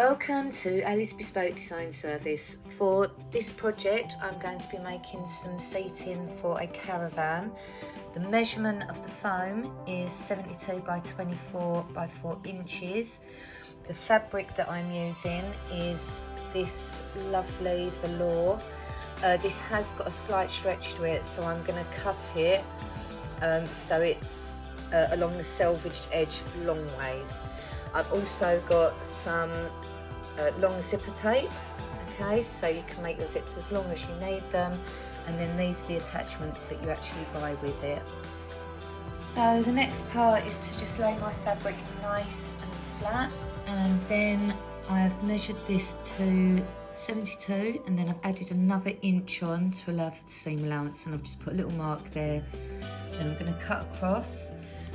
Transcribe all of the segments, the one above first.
Welcome to Ali's Bespoke Design Service. For this project I'm going to be making some seating for a caravan. The measurement of the foam is 72 by 24 by 4 inches. The fabric that I'm using is this lovely velour. This has got a slight stretch to it, so I'm going to cut it so it's along the selvaged edge long ways. I've also got some long zipper tape, okay, so you can make your zips as long as you need them, and then these are the attachments that you actually buy with it. So the next part is to just lay my fabric nice and flat, and then I've measured this to 72, and then I've added another inch on to allow for the seam allowance, and I've just put a little mark there. Then I'm going to cut across.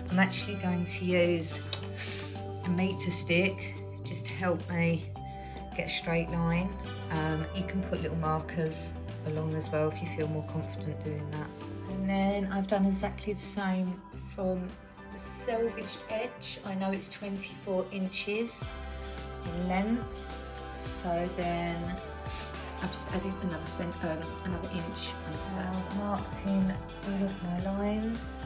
I'm actually going to use a meter stick just to help me get a straight line. You can put little markers along as well if you feel more confident doing that. And then I've done exactly the same from the selvaged edge. I know it's 24 inches in length, so then I've just added another inch onto that. I've marked in all of my lines.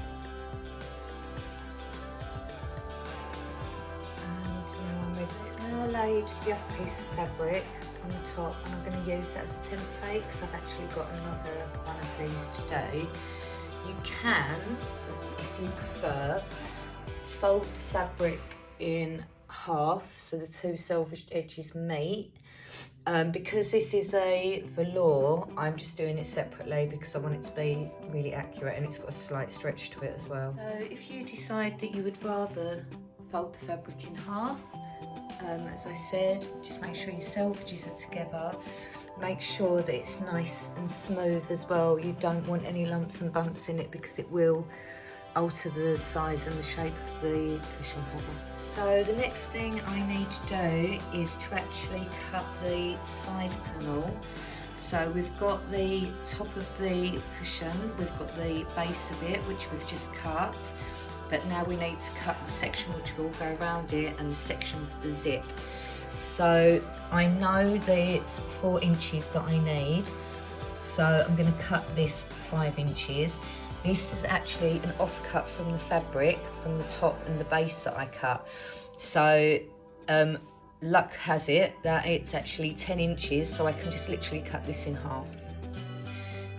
I laid the other piece of fabric on the top, and I'm going to use that as a template because I've actually got another one of these to do. You can, if you prefer, fold the fabric in half so the two selvaged edges meet. Because this is a velour, I'm just doing it separately because I want it to be really accurate, and it's got a slight stretch to it as well. So if you decide that you would rather fold the fabric in half, as I said, just make sure your selvages are together. Make sure that it's nice and smooth as well. You don't want any lumps and bumps in it because it will alter the size and the shape of the cushion cover. So the next thing I need to do is to actually cut the side panel. So we've got the top of the cushion, we've got the base of it, which we've just cut. But now we need to cut the section which will go around it and the section for the zip. So I know that it's 4 inches that I need, so I'm going to cut this 5 inches. This is actually an offcut from the fabric, from the top and the base that I cut. So luck has it that it's actually 10 inches, so I can just literally cut this in half.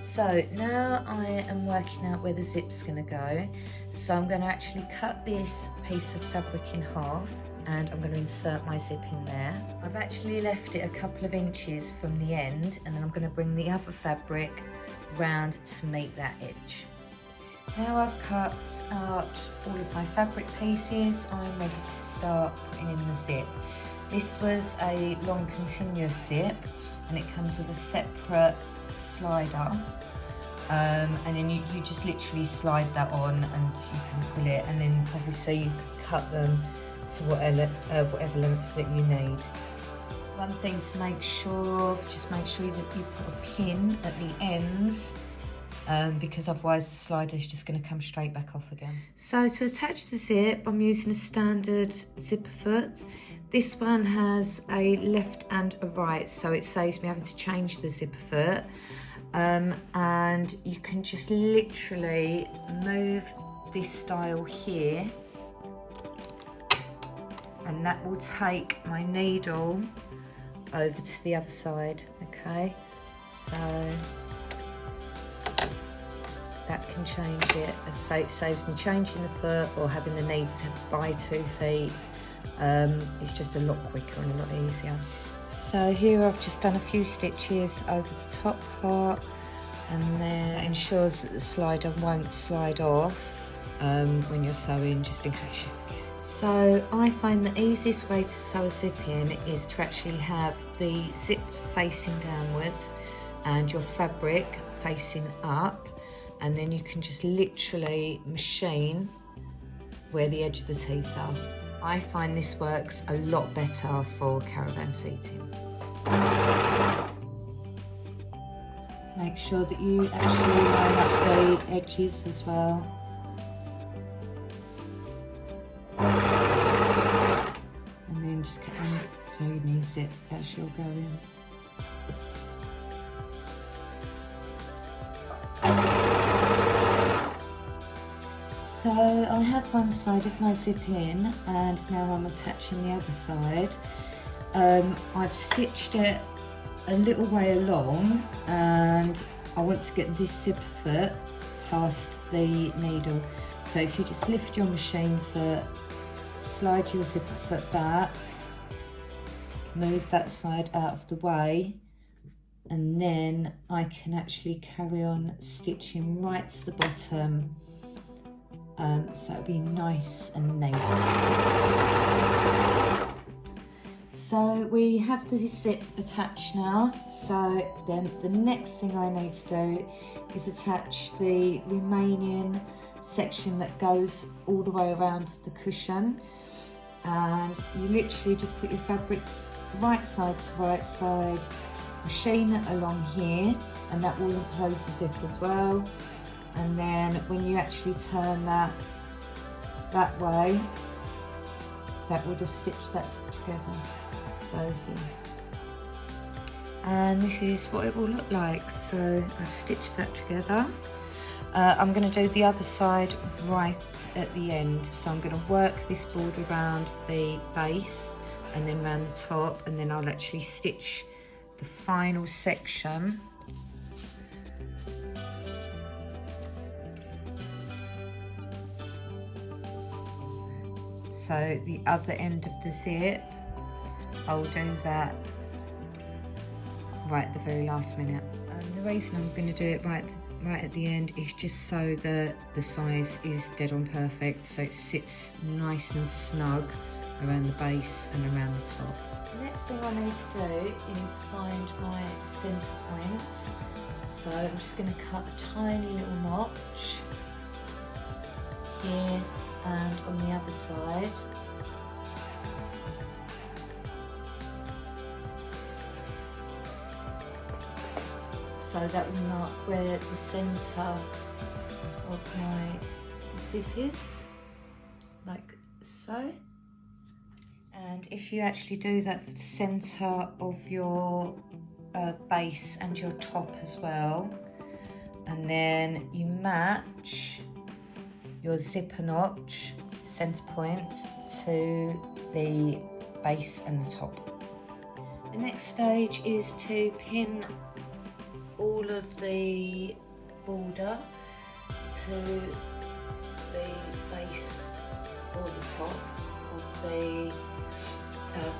So now I am working out where the zip's going to go. So I'm going to actually cut this piece of fabric in half, and I'm going to insert my zip in there. I've actually left it a couple of inches from the end, and then I'm going to bring the other fabric round to meet that edge. Now I've cut out all of my fabric pieces, I'm ready to start putting in the zip. This was a long continuous zip, and it comes with a separate slider, and then you just literally slide that on and you can pull it, and then obviously you can cut them to whatever length that you need. One thing to make sure of, just make sure that you put a pin at the ends, because otherwise the slider is just going to come straight back off again. So to attach the zip, I'm using a standard zipper foot. This one has a left and a right, so it saves me having to change the zipper foot. And you can just literally move this style here, and that will take my needle over to the other side, okay? So that can change it. As I say, it saves me changing the foot or having the need to buy 2 feet. It's just a lot quicker and a lot easier. So here I've just done a few stitches over the top part, and then it ensures that the slider won't slide off when you're sewing, just in case you forget. So I find the easiest way to sew a zip in is to actually have the zip facing downwards and your fabric facing up, and then you can just literally machine where the edge of the teeth are. I find this works a lot better for caravan seating. Make sure that you actually line up the edges as well. And then just so you need zip as you're going. So I have one side of my zip in, and now I'm attaching the other side. I've stitched it a little way along, and I want to get this zipper foot past the needle. So if you just lift your machine foot, slide your zipper foot back, move that side out of the way, and then I can actually carry on stitching right to the bottom, so it'll be nice and neat. So we have the zip attached now, so then the next thing I need to do is attach the remaining section that goes all the way around the cushion, and you literally just put your fabrics right side to right side, machine it along here, and that will enclose the zip as well. And then when you actually turn that way, that will just stitch that together. So here, and this is what it will look like. So I've stitched that together. I'm going to do the other side right at the end. So I'm going to work this border around the base and then around the top, and then I'll actually stitch the final section. So the other end of the zip, I'll do that right at the very last minute. The reason I'm going to do it right at the end is just so that the size is dead on perfect, so it sits nice and snug around the base and around the top. The next thing I need to do is find my centre points. So I'm just going to cut a tiny little notch here and on the other side. So that will mark where the centre of my zip is, like so. And if you actually do that for the centre of your base and your top as well, and then you match your zipper notch centre point to the base and the top. The next stage is to pin all of the border to the base or the top of the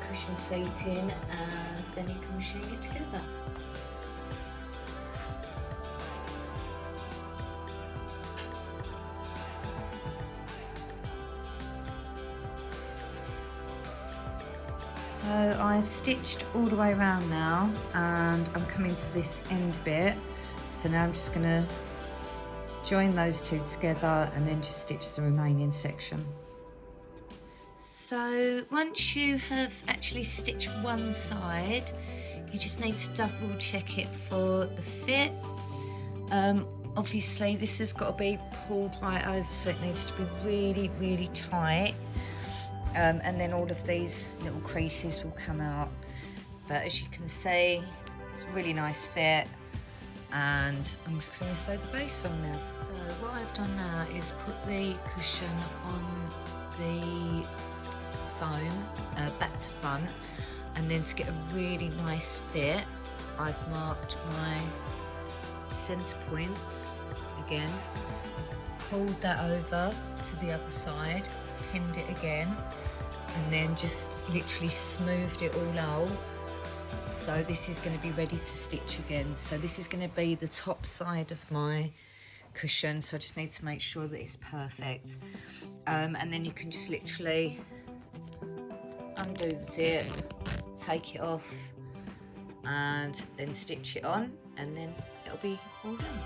cushion seating, and then you can machine it together. So I've stitched all the way around now, and I'm coming to this end bit. So now I'm just going to join those two together and then just stitch the remaining section. So once you have actually stitched one side, you just need to double check it for the fit. Obviously this has got to be pulled right over, so it needs to be really, really tight. And then all of these little creases will come out. But as you can see, it's a really nice fit, and I'm just going to sew the base on now. So what I've done now is put the cushion on the foam back to front, and then to get a really nice fit, I've marked my centre points again, pulled that over to the other side, pinned it again, and then just literally smoothed it all out. So this is going to be ready to stitch again. So this is going to be the top side of my cushion, so I just need to make sure that it's perfect. And then you can just literally undo the zip, take it off, and then stitch it on, and then it'll be all done.